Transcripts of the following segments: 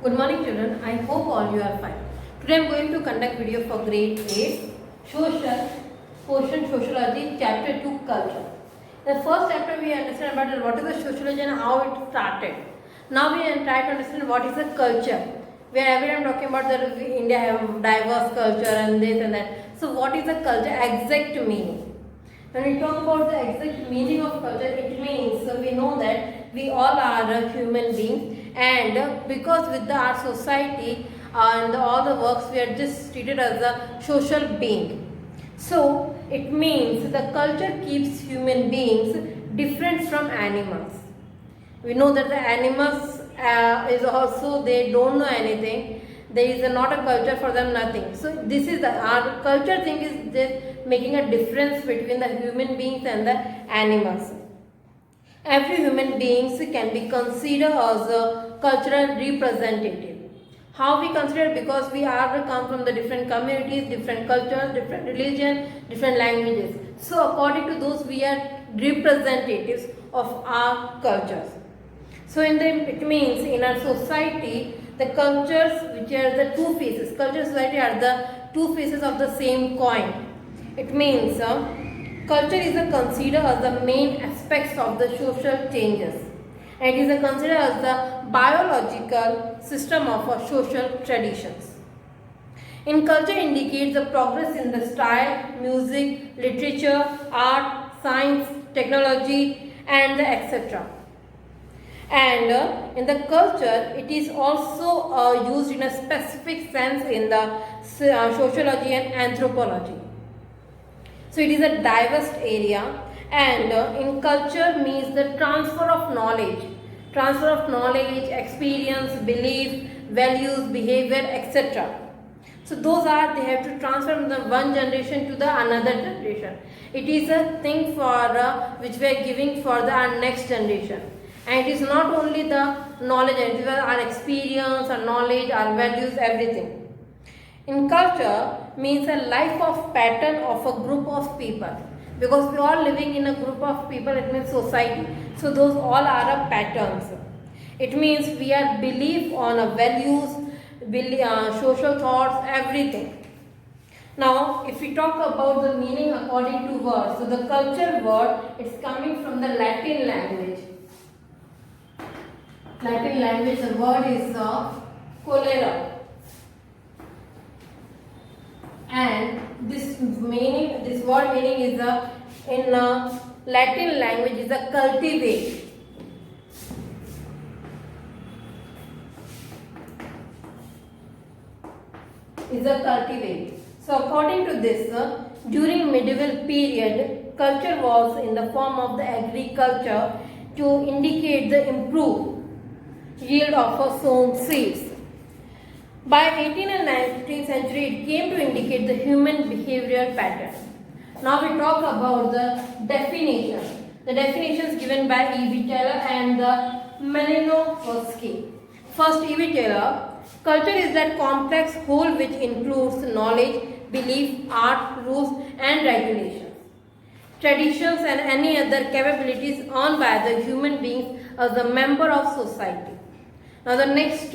Good morning children, I hope all you are fine. Today I am going to conduct video for grade 8, social, portion sociology, chapter 2 culture. In the first chapter we understand about what is the sociology and how it started. Now we try to understand what is the culture. We are every time talking about that India have diverse culture and this and that. So what is the culture exact meaning? When we talk about the exact meaning of culture, it means we know that we all are human beings, and because with our society and all the works, we are just treated as a social being. So it means the culture keeps human beings different from animals. We know that the animals is also, they don't know anything. There is not a culture for them, nothing. So this is our culture thing is just making a difference between the human beings and the animals. Every human beings can be considered as a cultural representative. How we consider? Because we are come from the different communities, different cultures, different religion, different languages. So according to those, we are representatives of our cultures. So it means in our society, the cultures which are the two faces, culture society are the two faces of the same coin. It means culture is considered as the main aspects of the social changes. And it is considered as the biological system of our social traditions. In culture indicates the progress in the style, music, literature, art, science, technology, and etc. And in the culture, it is also used in a specific sense in the sociology and anthropology. So it is a diverse area, and in culture means the transfer of knowledge, experience, belief, values, behavior, etc. So those are, they have to transfer from the one generation to the another generation. It is a thing for which we are giving for the our next generation. And it is not only the knowledge, it is our experience, our knowledge, our values, everything. In culture means a life of pattern of a group of people. Because we are living in a group of people, it means society. So those all are patterns. It means we are belief on a values, social thoughts, everything. Now, if we talk about the meaning according to words, so the culture word is coming from the Latin language. Latin language, the word is cholera, and this word meaning is in Latin language is a cultivate. Is a cultivate. So according to this, during medieval period, culture was in the form of the agriculture to indicate the improved yield of a sown seeds. By 18th and 19th century, it came to indicate the human behavioral pattern. Now we talk about the definition. The definitions given by E.V. Taylor and Malinowski. First, E.V. Taylor, culture is that complex whole which includes knowledge, belief, art, rules and regulations, traditions and any other capabilities earned by the human beings as a member of society. Now the next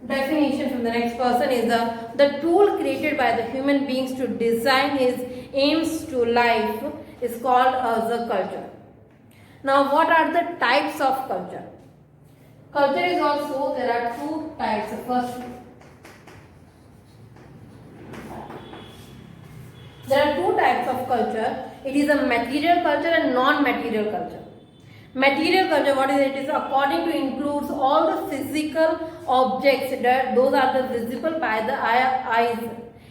definition from the next person is the tool created by the human beings to design his aims to life is called as a culture. Now what are the types of culture? Culture is also, there are two types. First, there are two types of culture. It is a material culture and non-material culture. Material culture, what is it? It is according to includes all the physical objects that those are the visible by the eyes.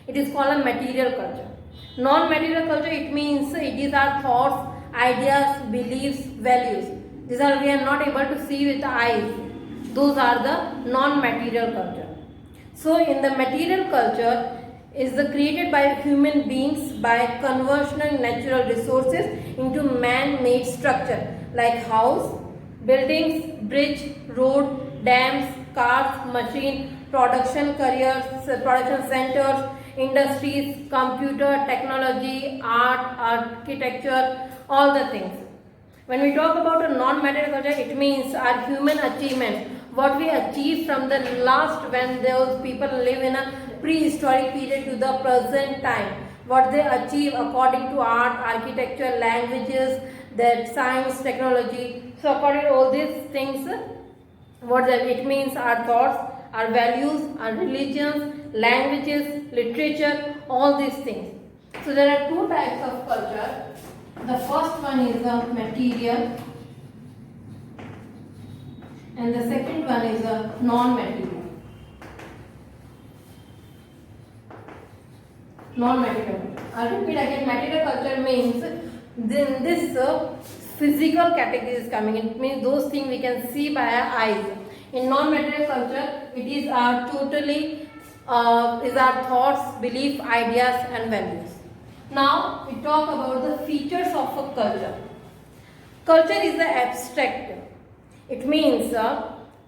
It is called a material culture. Non-material culture, it means it is our thoughts, ideas, beliefs, values. These are we are not able to see with the eyes. Those are the non-material culture. So in the material culture is the created by human beings by converting natural resources into man-made structure like house, buildings, bridge, road, dams, cars, machine, production careers, production centers, industries, computer, technology, art, architecture, all the things. When we talk about a non-material culture, it means our human achievements, what we achieved from the last when those people live in a prehistoric period to the present time, what they achieve according to art, architecture, languages, their science, technology. So according to all these things, what it means, our thoughts, our values, our religions, languages, literature, all these things. So there are two types of culture. The first one is a material and the second one is a non-material. Non-material. I'll repeat again. Material culture means then this physical category is coming. It means those things we can see by our eyes. In non-material culture, it is our totally is our thoughts, belief, ideas, and values. Now we talk about the features of a culture. Culture is the abstract. It means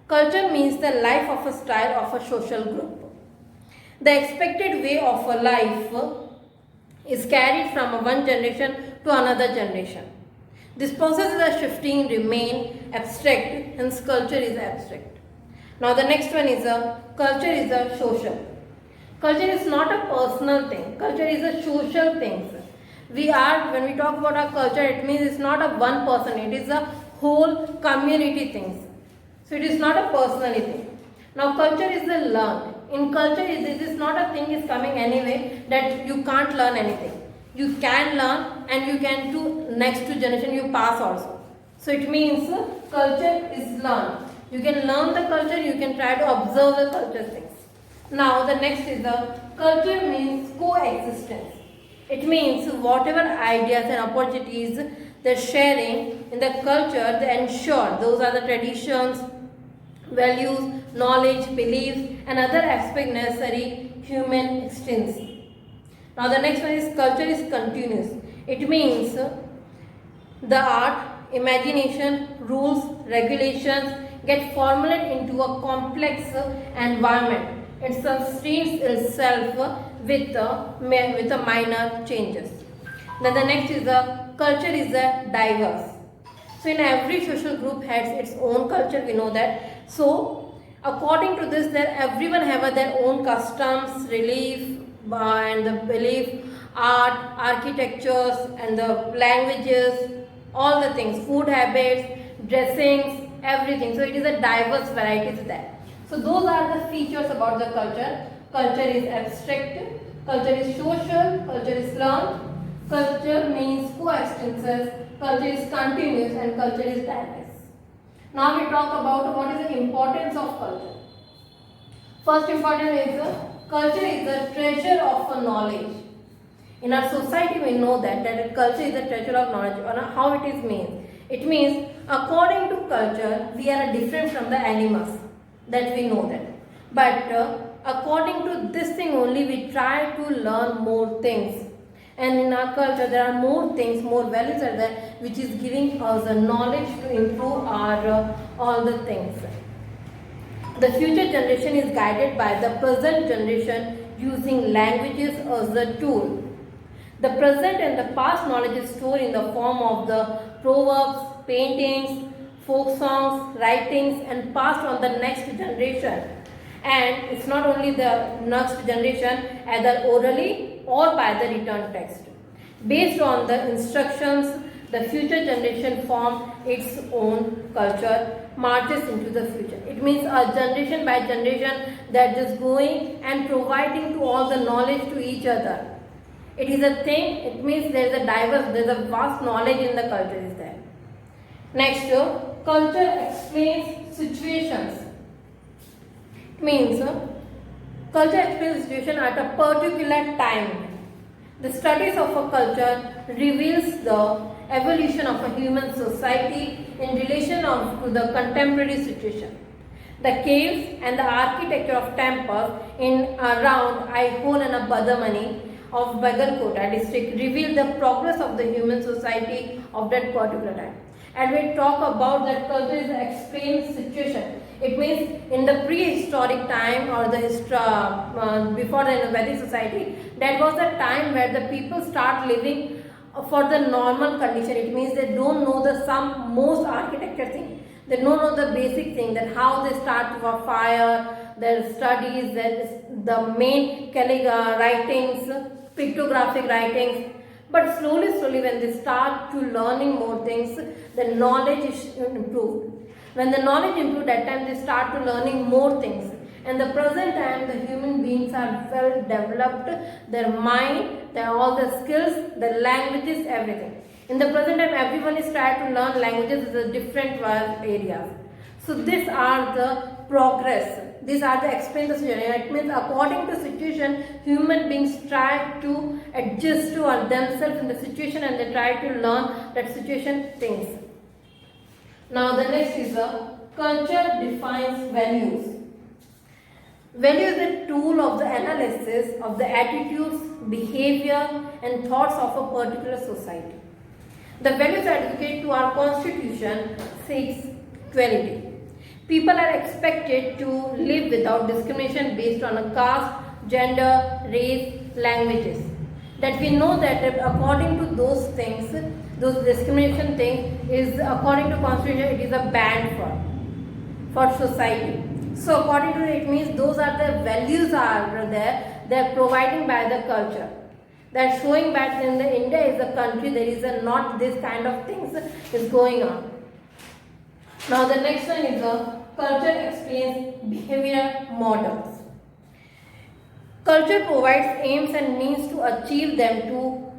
culture means the life of a style of a social group. The expected way of a life is carried from one generation to another generation. This process is a shifting, remain abstract, hence culture is abstract. Now the next one is a culture is a social. Culture is not a personal thing. Culture is a social thing. When we talk about our culture, it means it's not a one person. It is a whole community thing. So it is not a personality thing. Now culture is the learned. In culture, this is not a thing is coming anyway that you can't learn anything. You can learn and you can do next to generation you pass also. So it means culture is learned. You can learn the culture, you can try to observe the culture things. Now the next is the culture means coexistence. It means whatever ideas and opportunities they're sharing in the culture, they ensure those are the traditions, values, knowledge, beliefs and other aspects necessary human existence. Now the next one is culture is continuous. It means the art, imagination, rules, regulations get formulated into a complex environment. It sustains itself with a minor changes. Then the next is the culture is diverse. So in every social group has its own culture, we know that. So according to this, everyone have their own customs, relief and the belief, art, architectures and the languages, all the things, food habits, dressings, everything. So it is a diverse varieties there. So those are the features about the culture. Culture is abstract, culture is social, culture is learned, culture means coexistence, culture is continuous and culture is diverse. Now we talk about what is the importance of culture. First important is culture is the treasure of a knowledge. In our society we know that culture is the treasure of knowledge. How it is means? It means according to culture we are different from the animals, that we know that. But according to this thing only we try to learn more things. And in our culture there are more things, more values are there which is giving us the knowledge to improve our all the things. The future generation is guided by the present generation using languages as the tool. The present and the past knowledge is stored in the form of the proverbs, paintings, folk songs, writings and passed on the next generation. And it's not only the next generation, either orally or by the written text. Based on the instructions, the future generation form its own culture, marches into the future. It means a generation by generation that is going and providing to all the knowledge to each other. It is a thing, it means there is a vast knowledge in the culture is there. Next, culture explains situations. It means culture explains situation at a particular time. The studies of a culture reveals the evolution of a human society in relation to the contemporary situation. The caves and the architecture of temples in around Aihole and Badamani of Bagalkota district reveal the progress of the human society of that particular time. And we talk about that culture is an explained situation. It means in the prehistoric time or the before the Vedic society, that was the time where the people start living for the normal condition. It means they don't know the most architecture thing. They don't know the basic thing, that how they start a fire, their studies, the main writings, pictographic writings. But slowly, when they start to learning more things, the knowledge is improved. When the knowledge improved, that time they start to learning more things. And the present time, the human beings are well developed, their mind, all the skills, the languages, everything. In the present time, everyone is trying to learn languages in the different areas. So these are the progress. These are the explain the situation. It means according to situation, human beings try to adjust to themselves in the situation, and they try to learn that situation things. Now the next is culture defines values. Value is a tool of the analysis of the attitudes, behavior and thoughts of a particular society. The values advocate to our constitution says equality. People are expected to live without discrimination based on a caste, gender, race, languages. That we know that according to those things, those discrimination things is according to constitution, it is a ban for society. So according to it means those are the values are there, they are providing by the culture. They are showing that in the India is a country there is not this kind of things is going on. Now the next one is culture explains behavior models. Culture provides aims and means to achieve them to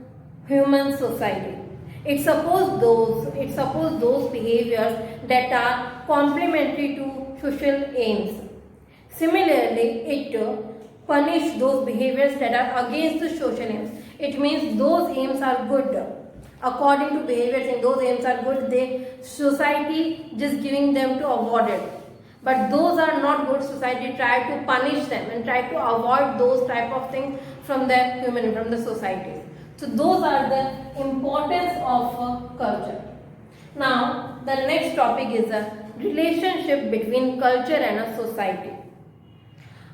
human society. It supposes those behaviors that are complementary to social aims. Similarly, it punish those behaviors that are against the social aims. It means those aims are good. According to behaviors, and those aims are good, society just giving them to avoid it. But those are not good, society try to punish them and try to avoid those type of things from the society. So those are the importance of culture. Now the next topic is a relationship between culture and a society.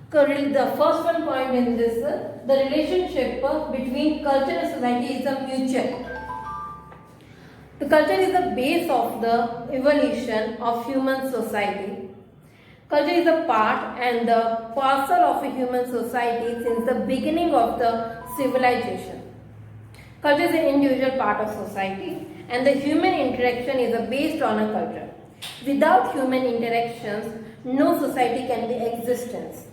The first one point in this, the relationship between culture and society is a mutual. The culture is the base of the evolution of human society. Culture is a part and the parcel of a human society since the beginning of the civilization. Culture is an individual part of society, and the human interaction is based on a culture. Without human interactions, no society can be existence.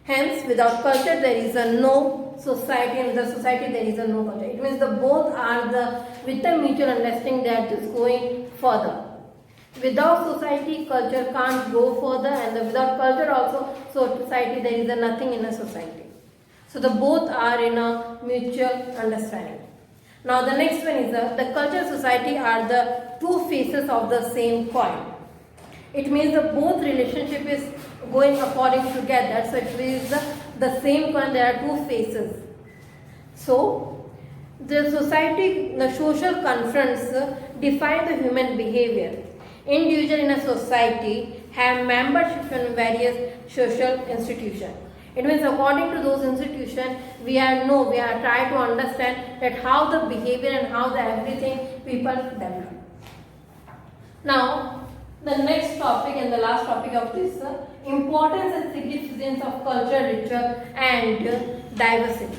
Hence, without culture, there is no society, and with the society, there is no culture. It means the both are with the mutual understanding, they are just going further. Without society, culture can't go further, and without culture also, so society, there is nothing in a society. So the both are in a mutual understanding. Now the next one is the culture and society are the two faces of the same coin. It means the both relationship is going according together. So it is the same coin, there are two faces. So the society, the social confronts define the human behavior. Individuals in a society have membership in various social institutions. It means according to those institutions, we are trying to understand that how the behavior and how the everything people develop. Now, the next topic and the last topic of this, importance and significance of culture, ritual and diversity.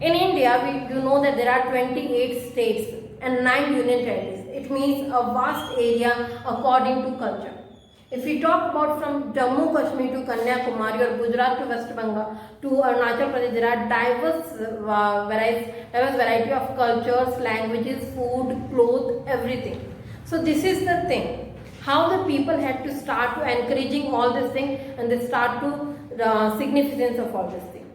In India, we do know that there are 28 states and 9 union territories. It means a vast area according to culture. If we talk about from Jammu Kashmir to Kanyakumari or Gujarat to West Bengal to Arunachal Pradesh, there are diverse variety of cultures, languages, food, clothes, everything. So this is the thing, how the people had to start to encouraging all these things, and they start to significance of all these things.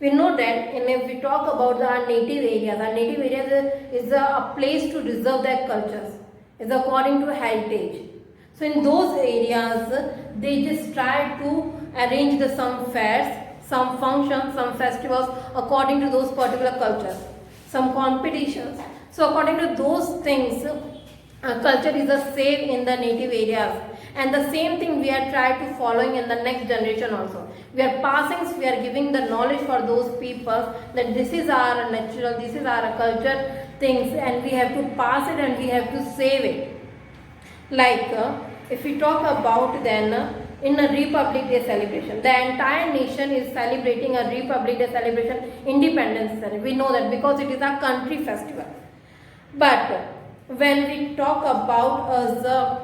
We know that, and if we talk about our native areas is a place to preserve their cultures, is according to heritage. So in those areas, they just try to arrange some fairs, some functions, some festivals according to those particular cultures, some competitions. So according to those things, culture is the same in the native areas, and the same thing we are trying to following in the next generation also. We are giving the knowledge for those people that this is our natural, this is our culture things, and we have to pass it and we have to save it. Like if we talk about then in a Republic Day celebration, the entire nation is celebrating a Republic Day celebration, Independence Day. We know that because it is a country festival. But when we talk about the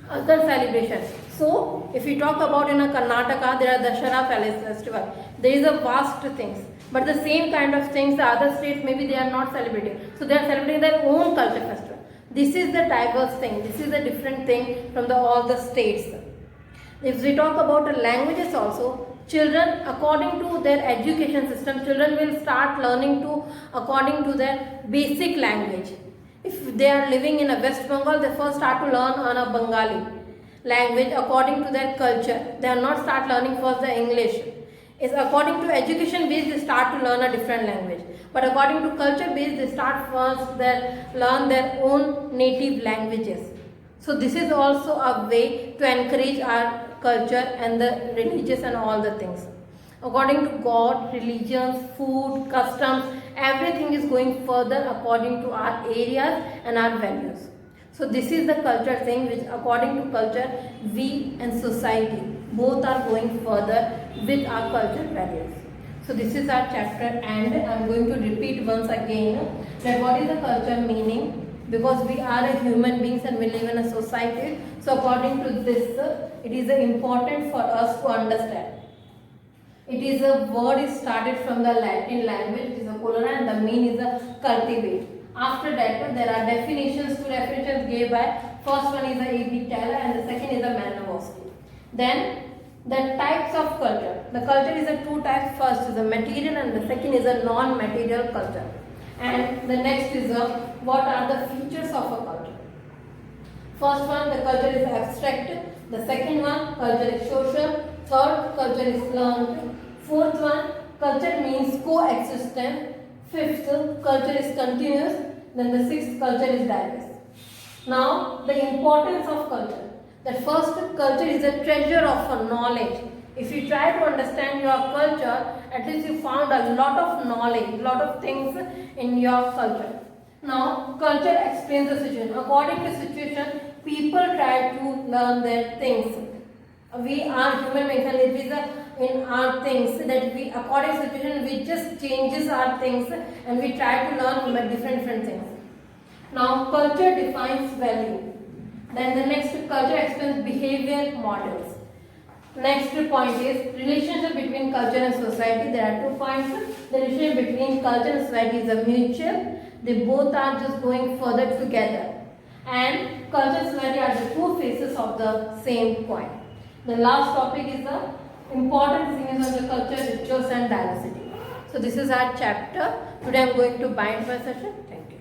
other celebrations, so if we talk about in a Karnataka, there are Dashara festival. There is a vast things, but the same kind of things the other states maybe they are not celebrating. So they are celebrating their own culture festival. This is the diverse thing. This is a different thing from all the states. If we talk about the languages also, children according to their education system, children will start learning to according to their basic language. If they are living in a West Bengal, they first start to learn on a Bengali language according to their culture. They are not start learning first the English. It's according to education base they start to learn a different language. But according to culture base they start first learn their own native languages. So this is also a way to encourage our culture and the religious and all the things. According to God, religions, food, customs, everything is going further according to our areas and our values. So this is the culture thing which according to culture we and society both are going further with our culture values. So this is our chapter and I am going to repeat once again that what is the culture meaning, because we are a human beings and we live in a society. So according to this it is important for us to understand. It is a word is started from the Latin language, it is a colonna and the mean is a cultivate. After that there are definitions, two definitions given by, first one is a A.B. Taylor and the second is a Malinowski. Then the types of culture. The culture is a two types, first is a material and the second is a non-material culture. And the next is what are the features of a culture. First one, the culture is abstract. The second one, culture is social. Third, culture is learned. Fourth one, culture means coexistence. Fifth, culture is continuous. Then the sixth, culture is diverse. Now, the importance of culture. The first, culture is a treasure of knowledge. If you try to understand your culture, at least you found a lot of knowledge, lot of things in your culture. Now, culture explains the situation. According to situation, people try to learn their things. We are human beings and it is in our things that we, according to situation, we just changes our things and we try to learn different things. Now, culture defines value. Then the next, culture explains behavior models. Next point is relationship between culture and society. There are 2 points. The relationship between culture and society is a mutual. They both are just going further together. And culture and society are the two faces of the same coin. The last topic is the important thing is on the culture, rituals and diversity. So this is our chapter. Today I am going to bind my session. Thank you.